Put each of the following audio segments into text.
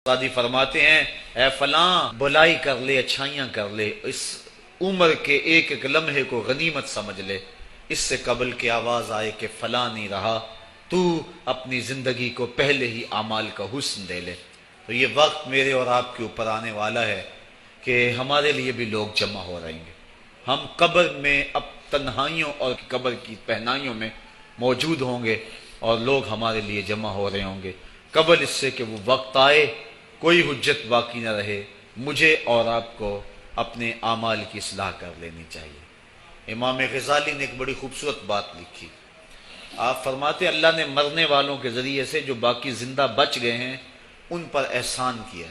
شادی فرماتے ہیں اے فلاں بلائی کر لے، اچھائیاں کر لے، اس عمر کے ایک ایک لمحے کو غنیمت سمجھ لے، اس سے قبل کہ آواز آئے کہ فلاں نہیں رہا، تو اپنی زندگی کو پہلے ہی اعمال کا حسن دے لے۔ تو یہ وقت میرے اور آپ کے اوپر آنے والا ہے کہ ہمارے لیے بھی لوگ جمع ہو رہیں گے۔ ہم قبر میں اب تنہائیوں اور قبر کی پہنائیوں میں موجود ہوں گے اور لوگ ہمارے لیے جمع ہو رہے ہوں گے قبل اس سے کہ وہ وقت آئے، کوئی حجت باقی نہ رہے، مجھے اور آپ کو اپنے اعمال کی اصلاح کر لینی چاہیے۔ امام غزالی نے ایک بڑی خوبصورت بات لکھی، آپ فرماتے ہیں اللہ نے مرنے والوں کے ذریعے سے جو باقی زندہ بچ گئے ہیں ان پر احسان کیا۔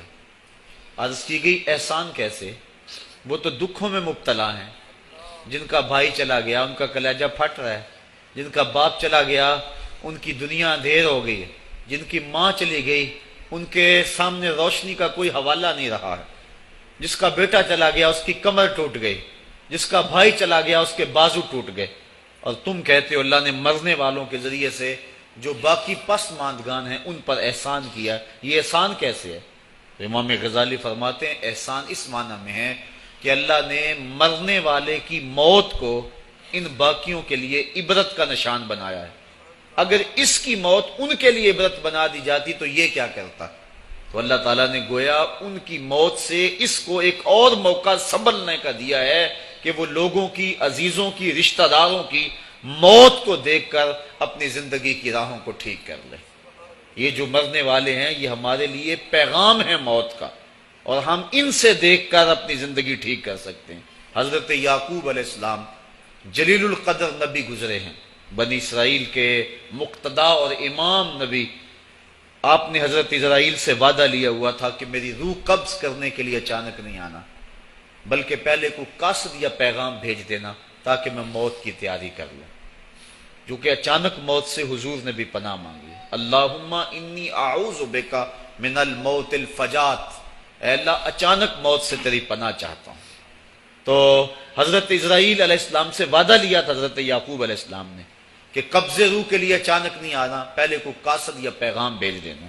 عرض کی گئی احسان کیسے؟ وہ تو دکھوں میں مبتلا ہیں، جن کا بھائی چلا گیا ان کا کلیجہ پھٹ رہا ہے، جن کا باپ چلا گیا ان کی دنیا اندھیر ہو گئی ہے، جن کی ماں چلی گئی ان کے سامنے روشنی کا کوئی حوالہ نہیں رہا ہے، جس کا بیٹا چلا گیا اس کی کمر ٹوٹ گئی، جس کا بھائی چلا گیا اس کے بازو ٹوٹ گئے، اور تم کہتے ہو اللہ نے مرنے والوں کے ذریعے سے جو باقی پسماندگان ہیں ان پر احسان کیا۔ یہ احسان کیسے ہے؟ تو امام غزالی فرماتے ہیں احسان اس معنی میں ہے کہ اللہ نے مرنے والے کی موت کو ان باقیوں کے لیے عبرت کا نشان بنایا ہے۔ اگر اس کی موت ان کے لیے عبرت بنا دی جاتی تو یہ کیا کرتا؟ تو اللہ تعالیٰ نے گویا ان کی موت سے اس کو ایک اور موقع سنبھلنے کا دیا ہے کہ وہ لوگوں کی، عزیزوں کی، رشتہ داروں کی موت کو دیکھ کر اپنی زندگی کی راہوں کو ٹھیک کر لے۔ یہ جو مرنے والے ہیں یہ ہمارے لیے پیغام ہے موت کا، اور ہم ان سے دیکھ کر اپنی زندگی ٹھیک کر سکتے ہیں۔ حضرت یعقوب علیہ السلام جلیل القدر نبی گزرے ہیں، بنی اسرائیل کے مقتدا اور امام نبی۔ آپ نے حضرت اسرائیل سے وعدہ لیا ہوا تھا کہ میری روح قبض کرنے کے لیے اچانک نہیں آنا، بلکہ پہلے کو قاصد یا پیغام بھیج دینا تاکہ میں موت کی تیاری کر لوں۔ جو کہ اچانک موت سے حضور نے بھی پناہ مانگی، اللہم انی اعوذ بک من الموت الفجات، اے اللہ اچانک موت سے تیری پناہ چاہتا ہوں۔ تو حضرت اسرائیل علیہ السلام سے وعدہ لیا تھا حضرت یعقوب علیہ السلام نے کہ قبض روح کے لیے اچانک نہیں آنا، پہلے کو قاصد یا پیغام بھیج دینا۔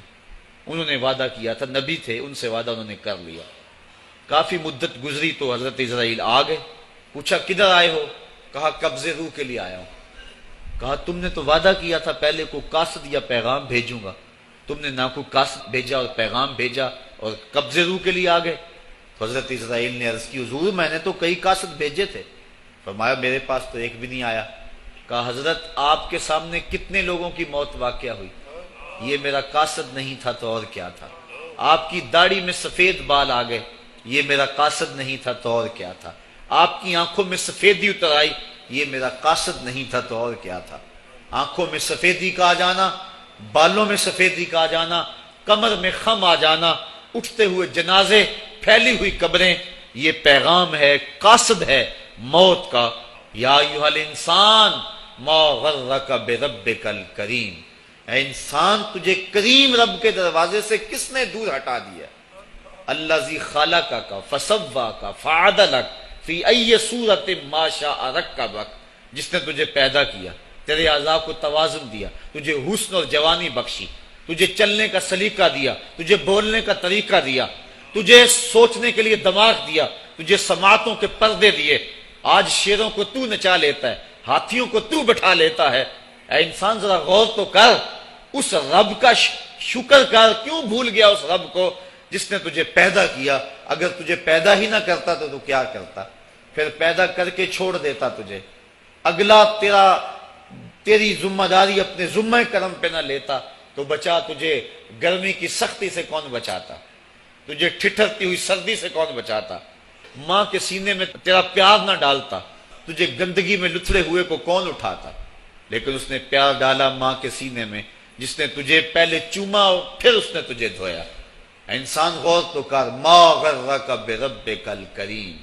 انہوں نے وعدہ کیا تھا، نبی تھے، ان سے وعدہ انہوں نے کر لیا۔ کافی مدت گزری تو حضرت اسرائیل آ گئے، پوچھا کدھر آئے ہو؟ کہا قبض روح کے لیے آیا ہوں۔ کہا تم نے تو وعدہ کیا تھا پہلے کو قاصد یا پیغام بھیجوں گا، تم نے نہ کو قاصد بھیجا اور پیغام بھیجا اور قبض روح کے لیے آ گئے۔ تو حضرت اسرائیل نے عرض کی حضور میں نے تو کئی قاصد بھیجے تھے۔ فرمایا میرے پاس تو ایک بھی نہیں آیا۔ کہا حضرت آپ کے سامنے کتنے لوگوں کی موت واقع ہوئی، یہ میرا قاصد نہیں تھا تو اور کیا تھا۔ آپ کی داڑھی میں سفید بال آ گئے، یہ میرا قاصد نہیں تھا تو اور کیا تھا۔ آپ کی آنکھوں میں سفیدی اتر آئی، یہ میرا قاصد نہیں تھا تو اور کیا تھا۔ آنکھوں میں سفیدی کا آ جانا، بالوں میں سفیدی کا آ جانا، کمر میں خم آ جانا، اٹھتے ہوئے جنازے، پھیلی ہوئی قبریں، یہ پیغام ہے، قاصد ہے موت کا۔ یا ایھا الانسان ما غرک بربک الکریم، اے انسان تجھے کریم رب کے دروازے سے کس نے دور ہٹا دیا؟ الذی خلقک فسواک فعدلک فی ای صورت ما شاء رکبک، جس نے تجھے پیدا کیا، تیرے اعضاء کو توازن دیا، تجھے حسن اور جوانی بخشی، تجھے چلنے کا سلیقہ دیا، تجھے بولنے کا طریقہ دیا، تجھے سوچنے کے لیے دماغ دیا، تجھے سماعتوں کے پردے دیے۔ آج شیروں کو تو نچا لیتا ہے، ہاتھیوں کو تو بٹھا لیتا ہے۔ اے انسان ذرا غور تو کر، اس رب کا شکر کر، کیوں بھول گیا اس رب کو جس نے تجھے پیدا کیا؟ اگر تجھے پیدا ہی نہ کرتا تو کیا کرتا؟ پھر پیدا کر کے چھوڑ دیتا تجھے، اگلا تیری ذمہ داری اپنے ذمہ کرم پہ نہ لیتا تو بچا تجھے گرمی کی سختی سے کون بچاتا؟ تجھے ٹھٹھرتی ہوئی سردی سے کون بچاتا؟ ماں کے سینے میں تیرا پیار نہ ڈالتا، تجھے گندگی میں لتھڑے ہوئے کو کون اٹھاتا؟ لیکن اس نے پیار ڈالا ماں کے سینے میں، جس نے تجھے پہلے چوما اور پھر اس نے تجھے دھویا۔ انسان غور تو کر، ما غرک بربک الکریم۔